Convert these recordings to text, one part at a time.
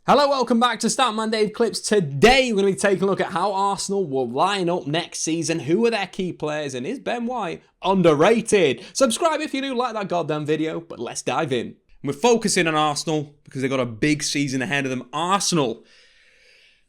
Hello, welcome back to Statman Dave Clips. Today we're going to be taking a look at how Arsenal will line up next season, who are their key players, and is Ben White underrated? Subscribe if you do like that goddamn video, but let's dive in. We're focusing on Arsenal because they've got a big season ahead of them. Arsenal,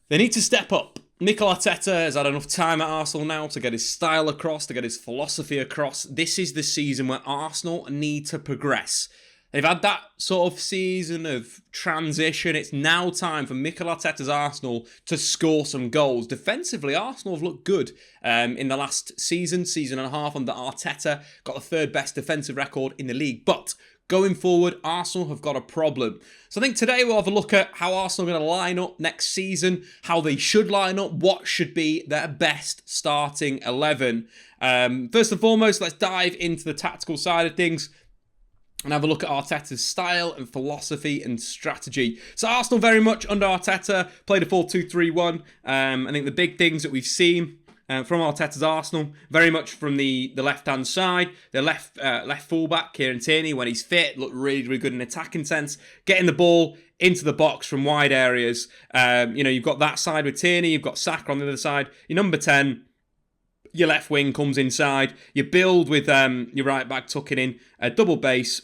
they need to step up. Mikel Arteta has had enough time at Arsenal now to get his style across, to get his philosophy across. This is the season where Arsenal need to progress. They've had that sort of season of transition. It's now time for Mikel Arteta's Arsenal to score some goals. Defensively, Arsenal have looked good in the last season and a half under Arteta. Got the third best defensive record in the league. But going forward, Arsenal have got a problem. So I think today we'll have a look at how Arsenal are going to line up next season, how they should line up, what should be their best starting 11. First and foremost, let's dive into the tactical side of things and have a look at Arteta's style and philosophy and strategy. So Arsenal very much under Arteta played a 4-2-3-1. I think the big things that we've seen from Arteta's Arsenal, very much from the left-hand side, the left fullback, Kieran Tierney, when he's fit, looked really, really good in attacking sense, getting the ball into the box from wide areas. You've got that side with Tierney, you've got Saka on the other side. Your number 10, your left wing comes inside. You build with your right back tucking in a double base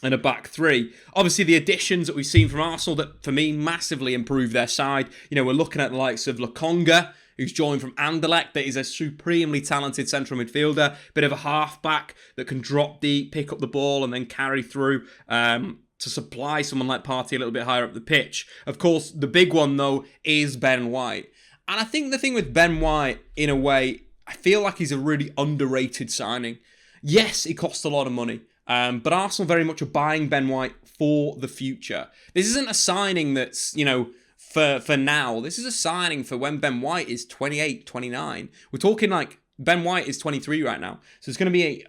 and a back three. Obviously, the additions that we've seen from Arsenal that, for me, massively improve their side. We're looking at the likes of Lokonga, who's joined from Anderlecht, that is a supremely talented central midfielder, bit of a half-back that can drop deep, pick up the ball, and then carry through to supply someone like Partey a little bit higher up the pitch. Of course, the big one, though, is Ben White. And I think the thing with Ben White, in a way, I feel like he's a really underrated signing. Yes, it costs a lot of money. But Arsenal very much are buying Ben White for the future. This isn't a signing that's, for now. This is a signing for when Ben White is 28, 29. We're talking like Ben White is 23 right now. So it's going to be,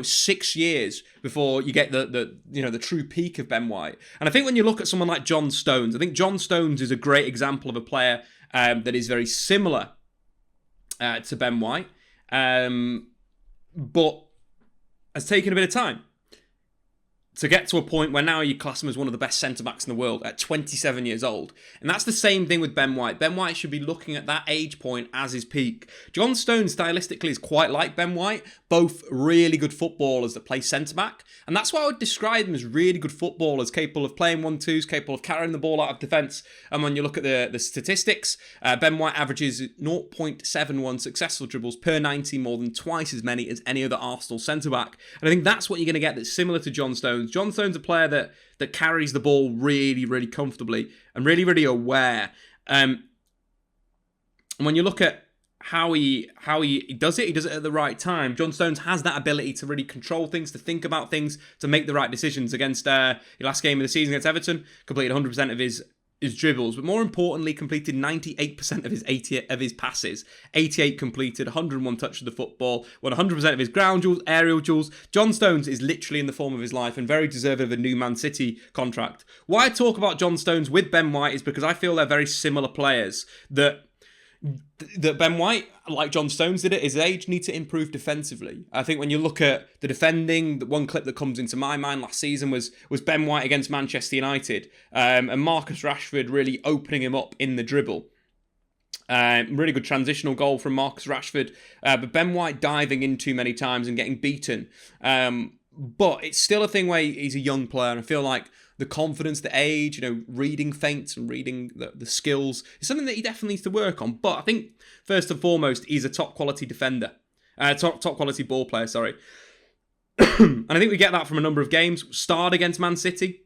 6 years before you get the true peak of Ben White. And I think when you look at someone like John Stones, I think John Stones is a great example of a player that is very similar to Ben White, but has taken a bit of time to get to a point where now you class him as one of the best centre-backs in the world at 27 years old. And that's the same thing with Ben White. Ben White should be looking at that age point as his peak. John Stones, stylistically, is quite like Ben White. Both really good footballers that play centre-back. And that's why I would describe them as really good footballers, capable of playing 1-2s, capable of carrying the ball out of defence. And when you look at the statistics, Ben White averages 0.71 successful dribbles per 90, more than twice as many as any other Arsenal centre-back. And I think that's what you're going to get that's similar to John Stones. John Stone's a player that carries the ball really, really comfortably and really, really aware. And when you look at how he does it at the right time. John Stones has that ability to really control things, to think about things, to make the right decisions. Against your last game of the season against Everton, completed 100% of his dribbles, but more importantly, completed 98% of his passes. 88 completed, 101 touches of the football, won 100% of his ground duels, aerial duels. John Stones is literally in the form of his life and very deserving of a new Man City contract. Why I talk about John Stones with Ben White is because I feel they're very similar players that Ben White, like John Stones did at his age, need to improve defensively. I think when you look at the defending, the one clip that comes into my mind last season was Ben White against Manchester United, and Marcus Rashford really opening him up in the dribble. Really good transitional goal from Marcus Rashford, but Ben White diving in too many times and getting beaten. But it's still a thing where he's a young player, and I feel like the confidence, the age, reading feints and reading the skills is something that he definitely needs to work on. But I think, first and foremost, he's a top-quality defender. Top-quality ball player, sorry. And I think we get that from a number of games. Starred against Man City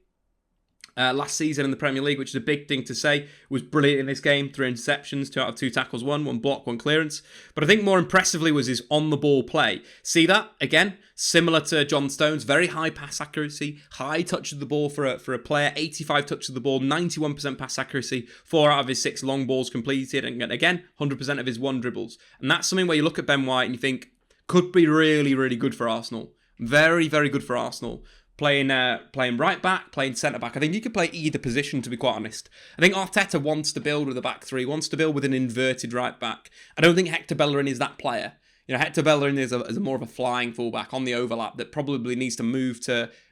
last season in the Premier League, which is a big thing to say. Was brilliant in this game. 3 interceptions, 2 out of 2 tackles, 1 block, 1 clearance. But I think more impressively was his on-the-ball play. See that? Again, similar to John Stones. Very high pass accuracy, high touch of the ball for a player. 85 touches of the ball, 91% pass accuracy, 4 out of his 6 long balls completed. And again, 100% of his 1 dribbles. And that's something where you look at Ben White and you think, could be really, really good for Arsenal. Very, very good for Arsenal. Playing right back, playing centre back. I think he could play either position, to be quite honest. I think Arteta wants to build with a back three, wants to build with an inverted right back. I don't think Hector Bellerin is that player. Hector Bellerin is a more of a flying fullback on the overlap that probably needs to move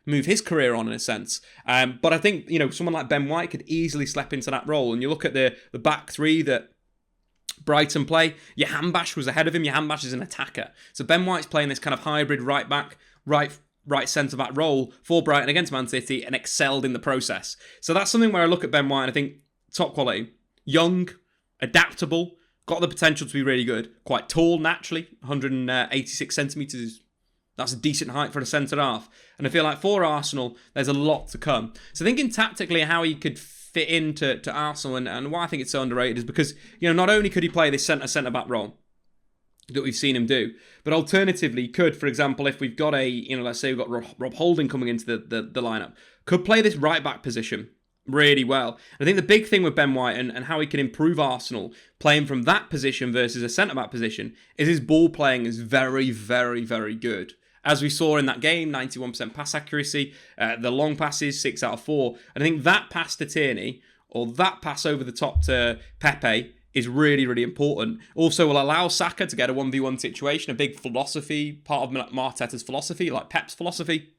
his career on in a sense. But I think, someone like Ben White could easily step into that role. And you look at the back three that Brighton play, Jahanbakhsh was ahead of him. Jahanbakhsh is an attacker. So Ben White's playing this kind of hybrid right back, right centre-back role for Brighton against Man City and excelled in the process. So that's something where I look at Ben White and I think top quality. Young, adaptable, got the potential to be really good. Quite tall, naturally. 186 centimetres. That's a decent height for a centre-half. And I feel like for Arsenal, there's a lot to come. So thinking tactically how he could fit into Arsenal and why I think it's so underrated is because, not only could he play this centre-back role that we've seen him do, but alternatively he could, for example, if we've got let's say we've got Rob Holding coming into the lineup, could play this right-back position really well. I think the big thing with Ben White and how he can improve Arsenal playing from that position versus a centre-back position is his ball playing is very, very, very good. As we saw in that game, 91% pass accuracy, the long passes, 6 out of 4. And I think that pass to Tierney, or that pass over the top to Pepe, is really, really important. Also will allow Saka to get a 1v1 situation, a big philosophy, part of Arteta's philosophy, like Pep's philosophy,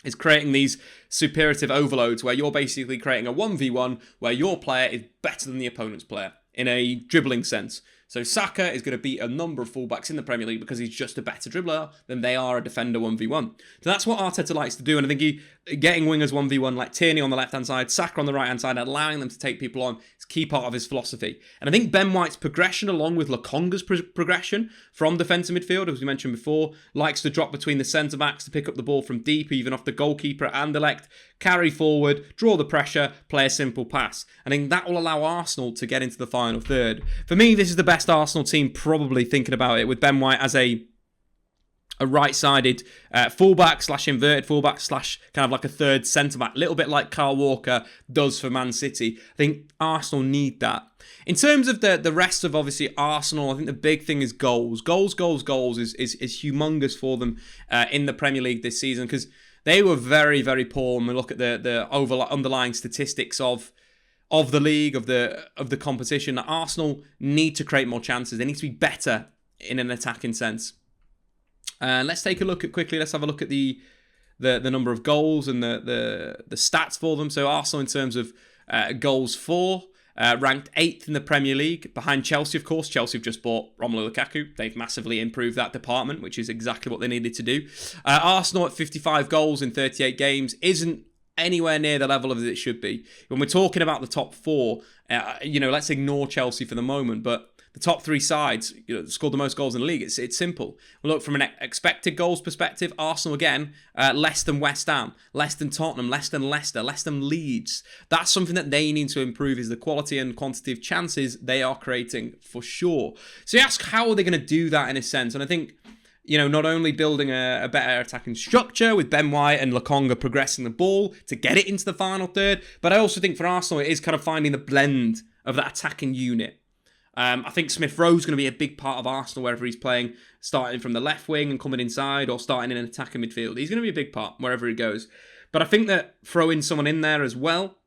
is creating these superlative overloads where you're basically creating a 1v1 where your player is better than the opponent's player in a dribbling sense. So Saka is going to beat a number of fullbacks in the Premier League because he's just a better dribbler than they are a defender 1v1. So that's what Arteta likes to do. And I think getting wingers 1v1 like Tierney on the left-hand side, Saka on the right-hand side, allowing them to take people on is a key part of his philosophy. And I think Ben White's progression along with Lokonga's progression from defensive midfield, as we mentioned before, likes to drop between the centre-backs to pick up the ball from deep, even off the goalkeeper at Anderlecht, carry forward, draw the pressure, play a simple pass. I think that will allow Arsenal to get into the final third. For me, this is the best Arsenal team probably thinking about it, with Ben White as a right-sided fullback / inverted fullback / kind of like a third centre-back, a little bit like Kyle Walker does for Man City. I think Arsenal need that. In terms of the rest of, obviously, Arsenal, I think the big thing is goals. Goals is humongous for them in the Premier League this season, because they were very, very poor when we look at the underlying statistics of the league, of the competition. Arsenal need to create more chances. They need to be better in an attacking sense. Let's take a look at quickly. Let's have a look at the number of goals and the stats for them. So Arsenal, in terms of goals for, ranked 8th in the Premier League, behind Chelsea, of course. Chelsea have just bought Romelu Lukaku. They've massively improved that department, which is exactly what they needed to do. Arsenal at 55 goals in 38 games isn't anywhere near the level of it should be. When we're talking about the top 4, let's ignore Chelsea for the moment, but the top 3 sides, scored the most goals in the league. It's simple. We look from an expected goals perspective. Arsenal, again, less than West Ham, less than Tottenham, less than Leicester, less than Leeds. That's something that they need to improve, is the quality and quantity of chances they are creating, for sure. So you ask, how are they going to do that in a sense? And I think, not only building a better attacking structure with Ben White and Lokonga progressing the ball to get it into the final third, but I also think for Arsenal, it is kind of finding the blend of that attacking unit. I think Smith Rowe's going to be a big part of Arsenal, wherever he's playing, starting from the left wing and coming inside, or starting in an attacking midfield. He's going to be a big part wherever he goes. But I think that throwing someone in there as well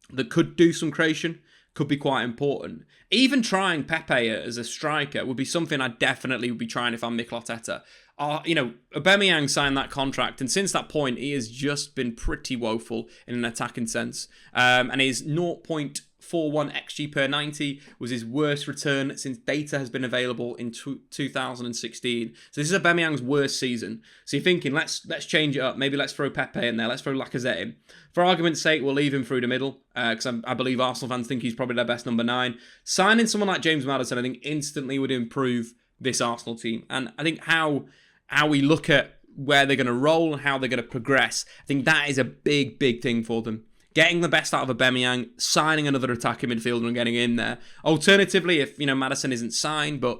that could do some creation could be quite important. Even trying Pepe as a striker would be something I definitely would be trying if I'm Mikel Arteta. Aubameyang signed that contract, and since that point, he has just been pretty woeful in an attacking sense. And his 0.41 XG per 90 was his worst return since data has been available in 2016. So this is Aubameyang's worst season. So you're thinking, let's change it up. Maybe let's throw Pepe in there. Let's throw Lacazette in. For argument's sake, we'll leave him through the middle, because I believe Arsenal fans think he's probably their best number 9. Signing someone like James Maddison, I think, instantly would improve this Arsenal team. And I think how we look at where they're going to roll and how they're going to progress, I think that is a big, big thing for them. Getting the best out of Aubameyang, signing another attacking midfielder and getting in there. Alternatively, if Maddison isn't signed, but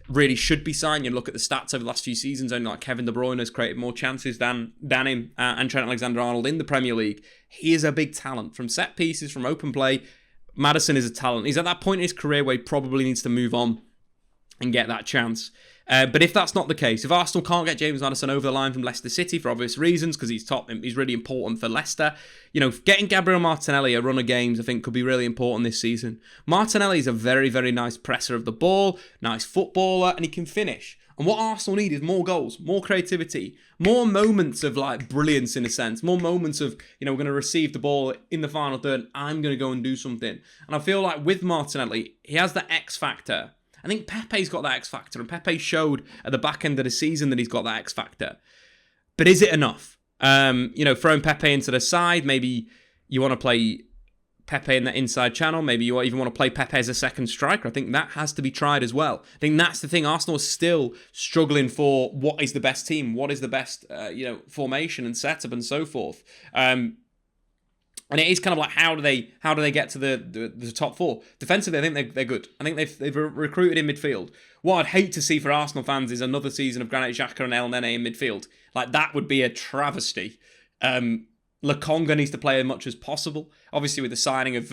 really should be signed, you look at the stats over the last few seasons, only like Kevin De Bruyne has created more chances than him and Trent Alexander-Arnold in the Premier League. He is a big talent. From set pieces, from open play, Maddison is a talent. He's at that point in his career where he probably needs to move on and get that chance. But if that's not the case, if Arsenal can't get James Maddison over the line from Leicester City for obvious reasons, because he's really important for Leicester, getting Gabriel Martinelli a run of games, I think, could be really important this season. Martinelli is a very, very nice presser of the ball, nice footballer, and he can finish. And what Arsenal need is more goals, more creativity, more moments of like brilliance in a sense, more moments of, we're going to receive the ball in the final third, I'm going to go and do something. And I feel like with Martinelli, he has the X factor. I think Pepe's got that X factor, and Pepe showed at the back end of the season that he's got that X factor. But is it enough? Throwing Pepe into the side, maybe you want to play Pepe in that inside channel. Maybe you even want to play Pepe as a second striker. I think that has to be tried as well. I think that's the thing. Arsenal is still struggling for what is the best team, what is the best, formation and setup and so forth. And it is kind of like how do they get to the top four? Defensively, I think they're good. I think they've recruited in midfield. What I'd hate to see for Arsenal fans is another season of Granit Xhaka and El Nene in midfield. Like that would be a travesty. Lokonga needs to play as much as possible. Obviously, with the signing of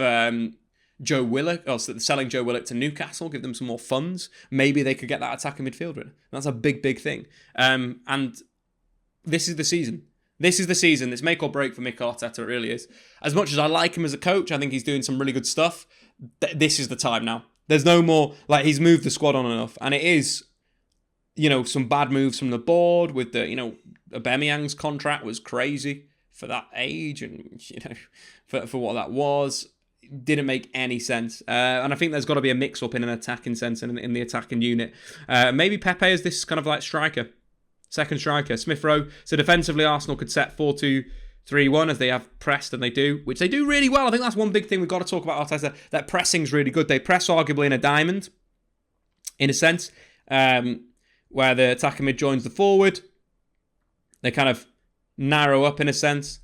Joe Willock, or selling Joe Willock to Newcastle, give them some more funds. Maybe they could get that attacking midfielder. That's a big, big thing. And this is the season. This is the season. It's make or break for Mikel Arteta. It really is. As much as I like him as a coach, I think he's doing some really good stuff. This is the time now. There's no more, he's moved the squad on enough. And it is, some bad moves from the board with the, Aubameyang's contract was crazy for that age and, for what that was. Didn't make any sense. And I think there's got to be a mix-up in an attacking sense and in the attacking unit. Maybe Pepe is this kind of like striker. Second striker, Smith Rowe. So defensively, Arsenal could set 4-2-3-1 as they have pressed, and they do, which they do really well. I think that's one big thing we've got to talk about Arteta. That pressing's really good. They press arguably in a diamond, in a sense, where the attacking mid joins the forward. They kind of narrow up in a sense.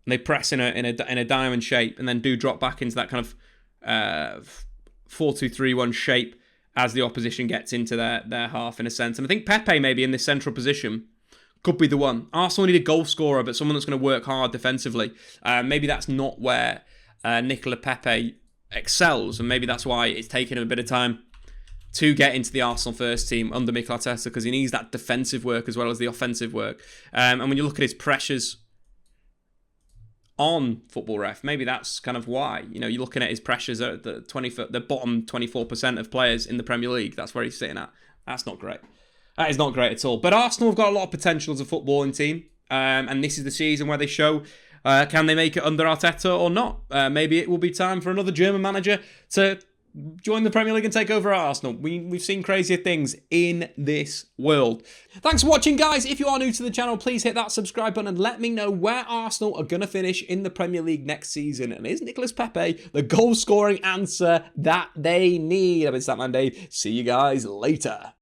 And they press in a diamond shape, and then do drop back into that kind of 4-2-3-1 shape as the opposition gets into their half, in a sense. And I think Pepe, maybe in this central position, could be the one. Arsenal need a goal scorer, but someone that's going to work hard defensively. Maybe that's not where Nicola Pepe excels, and maybe that's why it's taken him a bit of time to get into the Arsenal first team under Mikel Arteta, because he needs that defensive work as well as the offensive work. And when you look at his pressures on Football Ref, maybe that's kind of why. You're looking at his pressures at the bottom 24% of players in the Premier League. That's where he's sitting at. That's not great. That is not great at all. But Arsenal have got a lot of potential as a footballing team, and this is the season where they show can they make it under Arteta or not. Maybe it will be time for another German manager to join the Premier League and take over at Arsenal. We've seen crazier things in this world. Thanks for watching, guys. If you are new to the channel, please hit that subscribe button and let me know where Arsenal are going to finish in the Premier League next season. And is Nicolas Pepe the goal-scoring answer that they need? I've been Statman Dave. See you guys later.